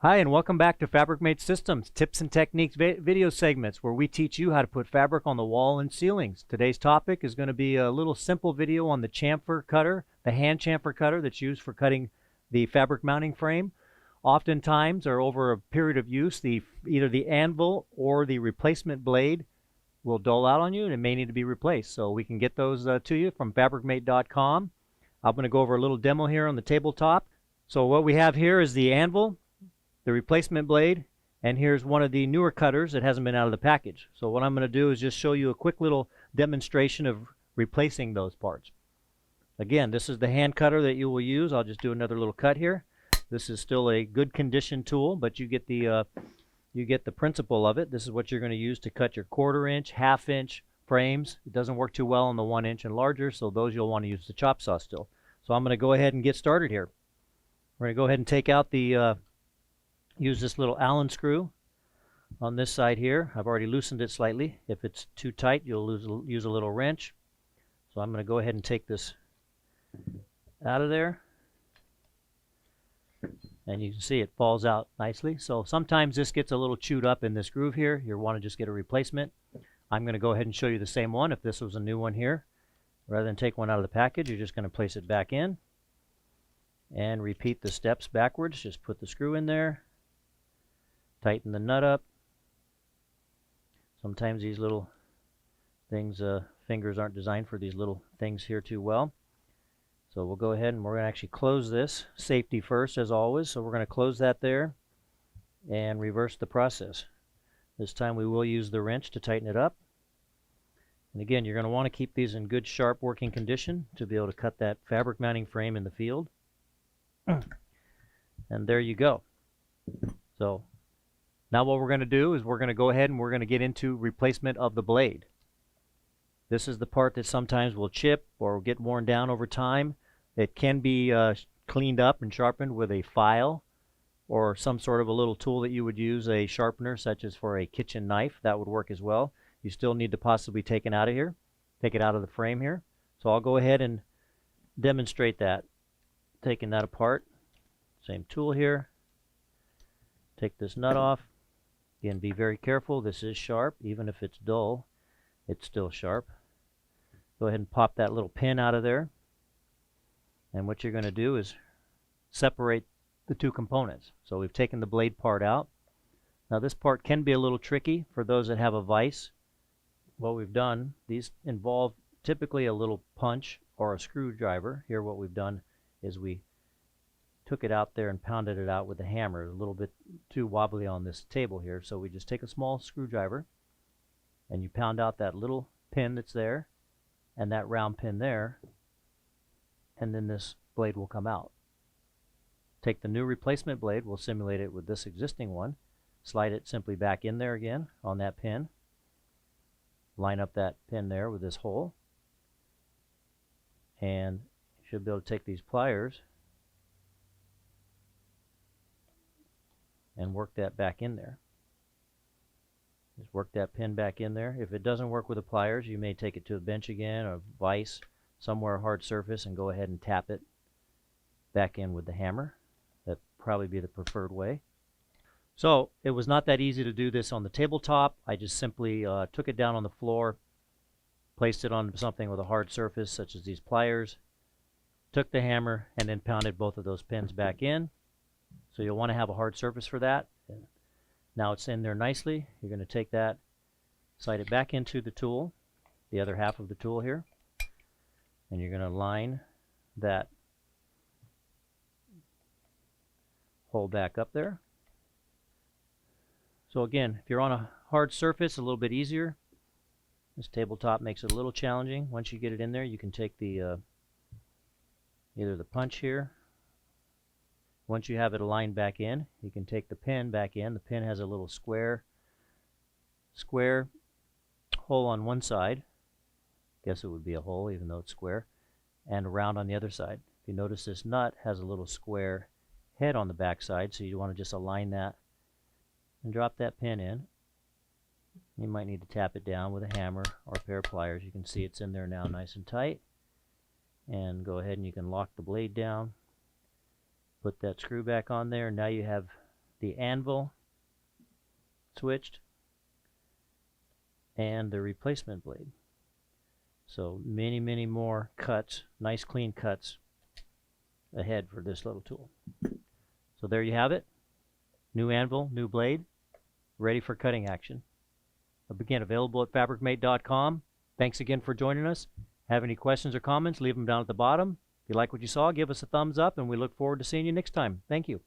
Hi, and welcome back to Fabricmate Systems Tips and Techniques video segments where we teach you how to put fabric on the wall and ceilings. Today's topic is going to be a little simple video on the chamfer cutter, the hand chamfer cutter that's used for cutting the fabric mounting frame. Oftentimes, or over a period of use, either the anvil or the replacement blade will dull out on you and it may need to be replaced. So we can get those to you from Fabricmate.com. I'm going to go over a little demo here on the tabletop. So what we have here is the anvil, the replacement blade, and here's one of the newer cutters that hasn't been out of the package. So what I'm going to do is just show you a quick little demonstration of replacing those parts. Again, this is the hand cutter that you will use. I'll just do another little cut here. This is still a good condition tool, but you get the principle of it. This is what you're going to use to cut your 1/4 inch, 1/2 inch frames. It doesn't work too well on the 1 inch and larger, so those you'll want to use the chop saw still. So I'm going to go ahead and get started here. We're going to go ahead and take out the use this little Allen screw on this side here. I've already loosened it slightly. If it's too tight, you'll use a little wrench. So I'm going to go ahead and take this out of there. And you can see it falls out nicely. So sometimes this gets a little chewed up in this groove here. You'll want to just get a replacement. I'm going to go ahead and show you the same one if this was a new one here. Rather than take one out of the package, you're just going to place it back in and repeat the steps backwards. Just put the screw in there. Tighten the nut up. Sometimes these little things, fingers aren't designed for these little things here too well. So we'll go ahead and we're going to actually close this. Safety first, as always. So we're going to close that there and reverse the process. This time we will use the wrench to tighten it up. And again, you're going to want to keep these in good, sharp working condition to be able to cut that fabric mounting frame in the field. And there you go. So now what we're going to do is we're going to go ahead and we're going to get into replacement of the blade. This is the part that sometimes will chip or get worn down over time. It can be cleaned up and sharpened with a file or some sort of a little tool that you would use, a sharpener such as for a kitchen knife. That would work as well. You still need to possibly take it out of here, take it out of the frame here. So I'll go ahead and demonstrate that. Taking that apart, same tool here. Take this nut off. Again, be very careful. This is sharp. Even if it's dull, it's still sharp. Go ahead and pop that little pin out of there. And what you're going to do is separate the two components. So we've taken the blade part out. Now this part can be a little tricky for those that have a vise. What we've done, these involve typically a little punch or a screwdriver. Here what we've done is we took it out there and pounded it out with a hammer. A little bit too wobbly on this table here, so we just take a small screwdriver and you pound out that little pin that's there and that round pin there, and then this blade will come out. Take the new replacement blade, we'll simulate it with this existing one, slide it simply back in there again on that pin, line up that pin there with this hole, and you should be able to take these pliers and work that back in there. Just work that pin back in there. If it doesn't work with the pliers, you may take it to a bench again or a vise, somewhere hard surface, and go ahead and tap it back in with the hammer. That'd probably be the preferred way. So it was not that easy to do this on the tabletop. I just simply took it down on the floor, placed it on something with a hard surface such as these pliers, took the hammer, and then pounded both of those pins back in. So you'll want to have a hard surface for that. Now it's in there nicely. You're going to take that, slide it back into the tool, the other half of the tool here, and you're going to line that hole back up there. So again, if you're on a hard surface, a little bit easier. This tabletop makes it a little challenging. Once you get it in there, you can take the either the punch here. Once you have it aligned back in, you can take the pin back in. The pin has a little square hole on one side. Guess it would be a hole even though it's square. And a round on the other side. If you notice, this nut has a little square head on the back side, so you want to just align that and drop that pin in. You might need to tap it down with a hammer or a pair of pliers. You can see it's in there now nice and tight. And go ahead and you can lock the blade down. Put that screw back on there, and now you have the Anvil switched, and the replacement blade. So many, many more cuts, nice clean cuts ahead for this little tool. So there you have it. New anvil, new blade, ready for cutting action. Again, available at Fabricmate.com. Thanks again for joining us. Have any questions or comments, leave them down at the bottom. If you like what you saw, give us a thumbs up, and we look forward to seeing you next time. Thank you.